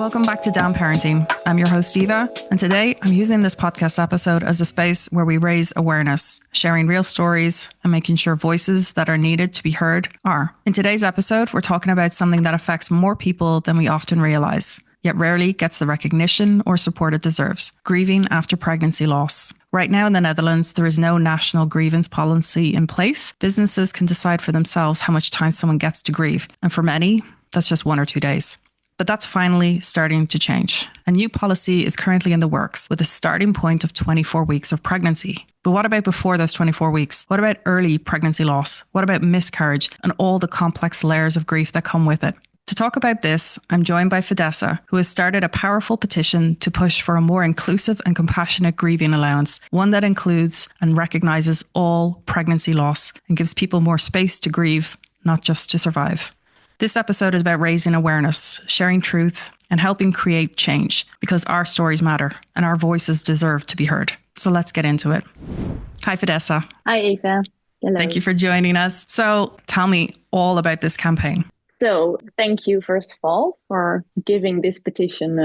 Welcome back to Down Parenting. I'm your host, Eva, and today I'm using this podcast episode as a space where we raise awareness, sharing real stories and making sure voices that are needed to be heard are. In today's episode, we're talking about something that affects more people than we often realize, yet rarely gets the recognition or support it deserves: grieving after pregnancy loss. Right now in the Netherlands, there is no national grievance policy in place. Businesses can decide for themselves how much time someone gets to grieve, and for many, that's just 1 or 2 days. But that's finally starting to change. A new policy is currently in the works with a starting point of 24 weeks of pregnancy. But what about before those 24 weeks? What about early pregnancy loss? What about miscarriage and all the complex layers of grief that come with it? To talk about this, I'm joined by Fidessa, who has started a powerful petition to push for a more inclusive and compassionate grieving allowance, one that includes and recognises all pregnancy loss and gives people more space to grieve, not just to survive. This episode is about raising awareness, sharing truth, and helping create change, because our stories matter and our voices deserve to be heard. So let's get into it. Hi, Fidessa. Hi, Isa. Hello. Thank you for joining us. So tell me all about this campaign. So thank you, first of all, for giving this petition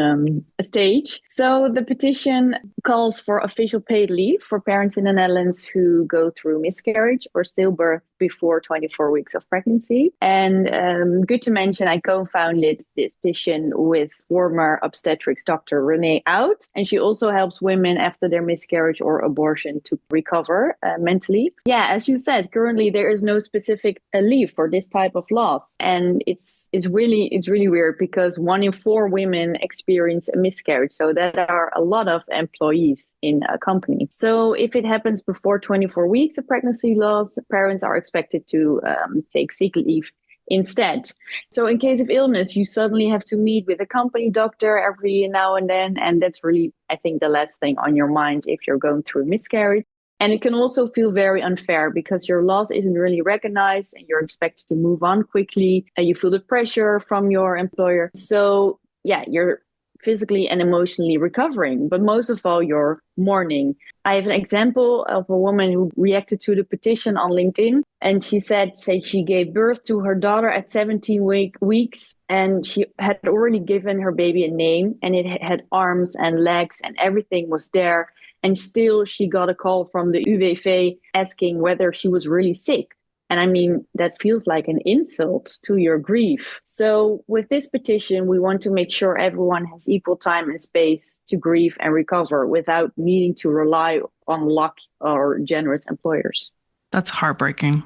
a stage. So the petition calls for official paid leave for parents in the Netherlands who go through miscarriage or stillbirth before 24 weeks of pregnancy. And good to mention, I co-founded this petition with former obstetrics doctor Renee Out. And she also helps women after their miscarriage or abortion to recover mentally. Yeah, as you said, currently there is no specific leave for this type of loss. And it's really weird because 1 in 4 women experience a miscarriage. So that are a lot of employees in a company. So if it happens before 24 weeks of pregnancy loss, parents are expected to take sick leave instead. So in case of illness, you suddenly have to meet with a company doctor every now and then. And that's really, I think, the last thing on your mind if you're going through miscarriage. And it can also feel very unfair because your loss isn't really recognized and you're expected to move on quickly and you feel the pressure from your employer. So yeah, you're physically and emotionally recovering, but most of all, you're mourning. I have an example of a woman who reacted to the petition on LinkedIn, and she said she gave birth to her daughter at 17 weeks, and she had already given her baby a name, and it had arms and legs and everything was there. And still she got a call from the UWV asking whether she was really sick. And I mean, that feels like an insult to your grief. So with this petition, we want to make sure everyone has equal time and space to grieve and recover without needing to rely on luck or generous employers. That's heartbreaking.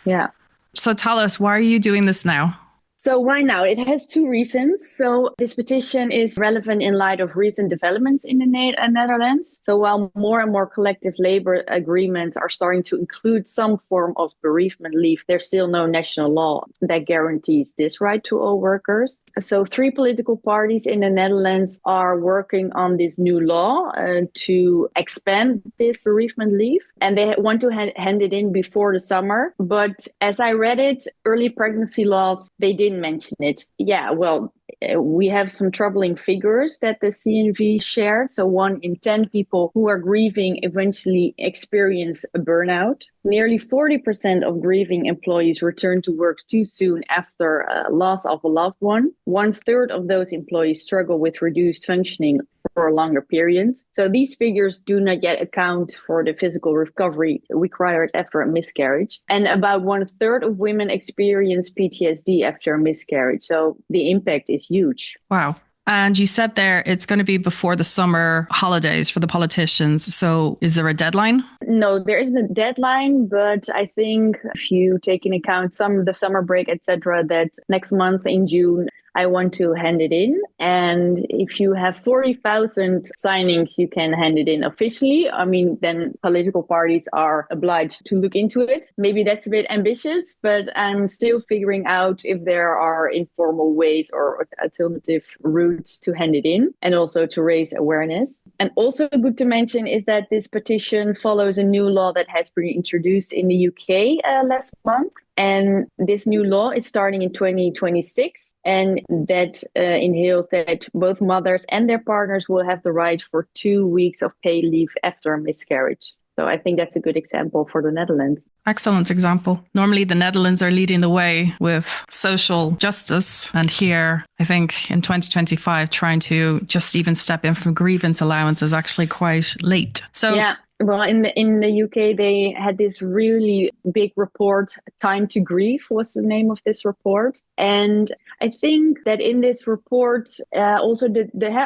Yeah. So tell us, why are you doing this now? So why now? It has 2 reasons. So this petition is relevant in light of recent developments in the Netherlands. So while more and more collective labor agreements are starting to include some form of bereavement leave, there's still no national law that guarantees this right to all workers. So 3 political parties in the Netherlands are working on this new law to expand this bereavement leave. And they want to hand it in before the summer. But as I read it, early pregnancy laws, they didn't mention it. Yeah, well, we have some troubling figures that the CNV shared. So 1 in 10 people who are grieving eventually experience a burnout. Nearly 40% of grieving employees return to work too soon after loss of a loved one. 1/3 of those employees struggle with reduced functioning for a longer period. So these figures do not yet account for the physical recovery required after a miscarriage. And about 1/3 of women experience PTSD after a miscarriage. So the impact is huge. Wow. And you said there it's going to be before the summer holidays for the politicians. So is there a deadline? No, there isn't a deadline, but I think if you take into account the summer break, etc., that next month in June, I want to hand it in. And if you have 40,000 signings, you can hand it in officially. I mean, then political parties are obliged to look into it. Maybe that's a bit ambitious, but I'm still figuring out if there are informal ways or alternative routes to hand it in and also to raise awareness. And also good to mention is that this petition follows a new law that has been introduced in the UK last month. And this new law is starting in 2026, and that entails that both mothers and their partners will have the right for 2 weeks of paid leave after a miscarriage. So I think that's a good example for the Netherlands. Excellent example. Normally the Netherlands are leading the way with social justice. And here, I think in 2025, trying to just even step in from grievance allowance is actually quite late. So yeah. Well, in the UK, they had this really big report, Time to Grieve was the name of this report. And I think that in this report, also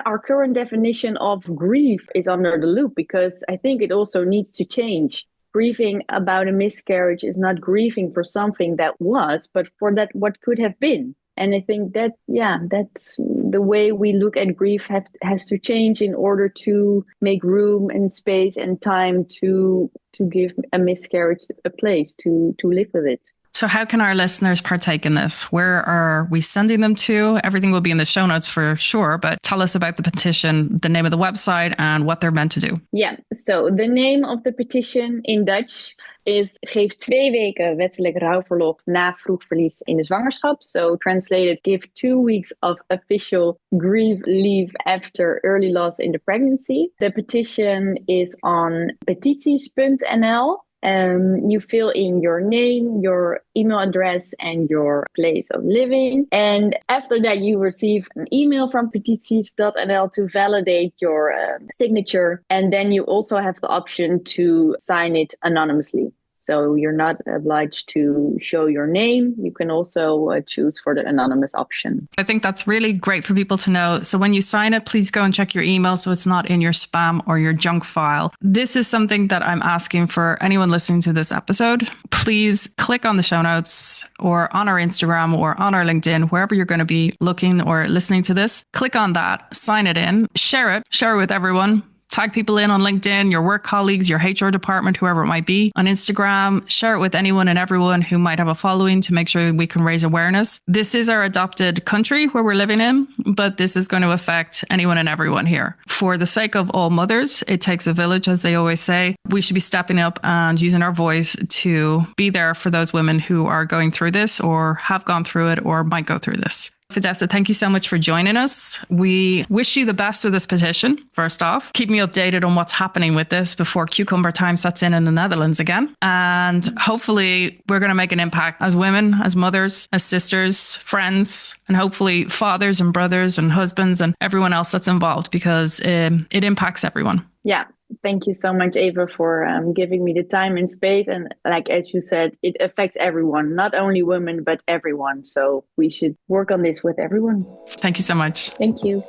our current definition of grief is under the loop, because I think it also needs to change. Grieving about a miscarriage is not grieving for something that was, but for that what could have been. And I think that, that's the way we look at grief has to change in order to make room and space and time to give a miscarriage a place to live with it. So how can our listeners partake in this? Where are we sending them to? Everything will be in the show notes for sure, but tell us about the petition, the name of the website and what they're meant to do. Yeah, so the name of the petition in Dutch is Geef 2 weken wettelijk rouwverlof na vroeg verlies in de zwangerschap. So translated, give 2 weeks of official grief leave after early loss in the pregnancy. The petition is on petities.nl. You fill in your name, your email address, and your place of living. And after that, you receive an email from petities.nl to validate your signature. And then you also have the option to sign it anonymously. So you're not obliged to show your name. You can also choose for the anonymous option. I think that's really great for people to know. So when you sign it, please go and check your email so it's not in your spam or your junk file. This is something that I'm asking for anyone listening to this episode. Please click on the show notes or on our Instagram or on our LinkedIn, wherever you're going to be looking or listening to this. Click on that, sign it in, share it with everyone. Tag people in on LinkedIn, your work colleagues, your HR department, whoever it might be. On Instagram, share it with anyone and everyone who might have a following to make sure we can raise awareness. This is our adopted country where we're living in, but this is going to affect anyone and everyone here. For the sake of all mothers, it takes a village, as they always say. We should be stepping up and using our voice to be there for those women who are going through this or have gone through it or might go through this. Fidessa, thank you so much for joining us. We wish you the best with this petition, first off. Keep me updated on what's happening with this before cucumber time sets in the Netherlands again. And hopefully we're going to make an impact as women, as mothers, as sisters, friends, and hopefully fathers and brothers and husbands and everyone else that's involved, because it impacts everyone. Yeah. Thank you so much, Eva, for giving me the time and space. And like, as you said, it affects everyone, not only women, but everyone. So we should work on this with everyone. Thank you so much. Thank you.